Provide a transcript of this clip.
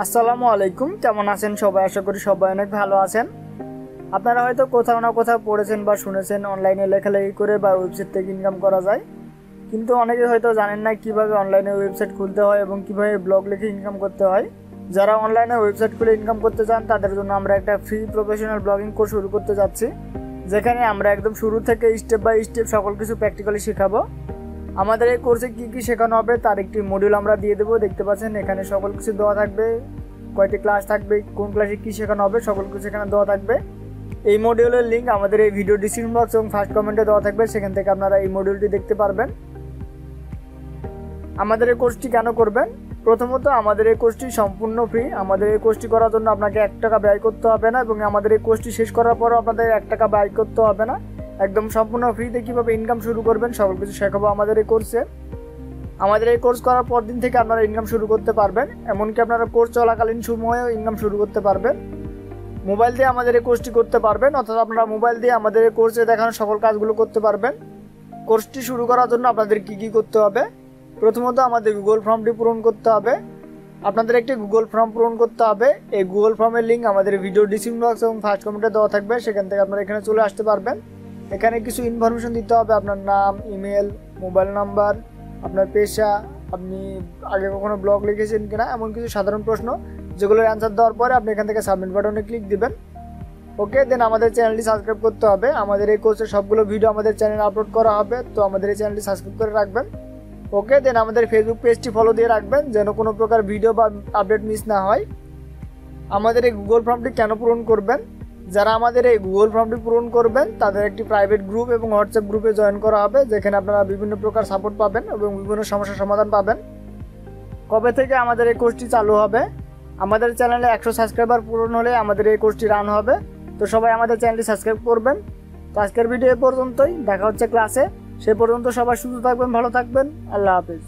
আসসালামু আলাইকুম, কেমন আছেন সবাই? আশা করি সবাই অনেক ভালো আছেন। আপনারা হয়তো কোথাও না কোথাও পড়েছেন বা শুনেছেন অনলাইনে লেখালেখি করে বা ওয়েবসাইট থেকে ইনকাম করা যায়, কিন্তু অনেকে হয়তো জানেন না কিভাবে অনলাইনে ওয়েবসাইট খুলতে হয় এবং কিভাবে ব্লগ লিখে ইনকাম করতে হয়। যারা অনলাইনে ওয়েবসাইট খুলে ইনকাম করতে চান তাদের জন্য আমরা একটা ফ্রি প্রফেশনাল ব্লগিং কোর্স শুরু করতে যাচ্ছি, যেখানে আমরা একদম শুরু থেকে স্টেপ বাই স্টেপ সকল কিছু প্র্যাকটিক্যালি শেখাবো। আমাদের এই কোর্সে কী কী শেখানো হবে তার একটি মডিউল আমরা দিয়ে দেবো। দেখতে পাচ্ছেন এখানে সকল কিছু দেওয়া থাকবে, কয়টি ক্লাস থাকবে, কোন ক্লাসে কী শেখানো হবে সকল কিছু এখানে দেওয়া থাকবে। এই মডিউলের লিঙ্ক আমাদের এই ভিডিও ডিসক্রিপশন বক্স এবং ফার্স্ট কমেন্টে দেওয়া থাকবে, সেখান থেকে আপনারা এই মডিউলটি দেখতে পারবেন। আমাদের এই কোর্সটি কেন করবেন? প্রথমত, আমাদের এই কোর্সটি সম্পূর্ণ ফ্রি। আমাদের এই কোর্সটি করার জন্য আপনাকে 1 টাকা ব্যয় করতে হবে না, এবং আমাদের এই কোর্সটি শেষ করার পরও আপনাদের 1 টাকা ব্যয় করতে হবে না। একদম সম্পূর্ণ ফ্রিতে কীভাবে ইনকাম শুরু করবেন সকল কিছু শেখাবো আমাদের এই কোর্সে। আমাদের এই কোর্স করার পর দিন থেকে আপনারা ইনকাম শুরু করতে পারবেন, এমনকি আপনারা কোর্স চলাকালীন সময়েও ইনকাম শুরু করতে পারবেন। মোবাইল দিয়ে আমাদের এই কোর্সটি করতে পারবেন, অর্থাৎ আপনারা মোবাইল দিয়ে আমাদের এই কোর্সে দেখানো সকল কাজগুলো করতে পারবেন। কোর্সটি শুরু করার জন্য আপনাদের কী কী করতে হবে? প্রথমত, আমাদের গুগল ফর্মটি পূরণ করতে হবে। আপনাদের একটি গুগল ফর্ম পূরণ করতে হবে। এই গুগল ফর্মের লিঙ্ক আমাদের ভিডিও ডিসক্রিপশন বক্স এবং ফার্স্ট কমেন্টে দেওয়া থাকবে, সেখান থেকে আপনারা এখানে চলে আসতে পারবেন। এখানে কিছু ইনফরমেশন দিতে হবে, আপনার নাম, ইমেল, মোবাইল নাম্বার, আপনার পেশা, আপনি আগে কখনো ব্লগ লিখেছেন কিনা, এমন কিছু সাধারণ প্রশ্ন, যেগুলোর অ্যান্সার দেওয়ার পরে আপনি এখান থেকে সাবমিট বাটনে ক্লিক দিবেন। ওকে, দেন আমাদের চ্যানেলটি সাবস্ক্রাইব করতে হবে। আমাদের এই কোর্সের সবগুলো ভিডিও আমাদের চ্যানেলে আপলোড করা হবে, তো আমাদের এই চ্যানেলটি সাবস্ক্রাইব করে রাখবেন। ওকে, দেন আমাদের ফেসবুক পেজটি ফলো দিয়ে রাখবেন, যেন কোনো প্রকার ভিডিও বা আপডেট মিস না হয়। আমাদের এই গুগল ফর্মটি কেন পূরণ করবেন? যারা আমাদের এই গুগল ফর্মটি পূরণ করবেন তাদের একটি প্রাইভেট গ্রুপ এবং হোয়াটসঅ্যাপ গ্রুপে জয়েন করা হবে, যেখানে আপনারা বিভিন্ন প্রকার সাপোর্ট পাবেন এবং বিভিন্ন সমস্যার সমাধান পাবেন। কবে থেকে আমাদের এই কোর্সটি চালু হবে? আমাদের চ্যানেলে 100 সাবস্ক্রাইবার পূরণ হলে আমাদের এই কোর্সটি রান হবে, তো সবাই আমাদের চ্যানেলটি সাবস্ক্রাইব করবেন। তো আজকের ভিডিও এ পর্যন্তই, দেখা হচ্ছে ক্লাসে। সে পর্যন্ত সবাই সুস্থ থাকবেন, ভালো থাকবেন। আল্লাহ হাফেজ।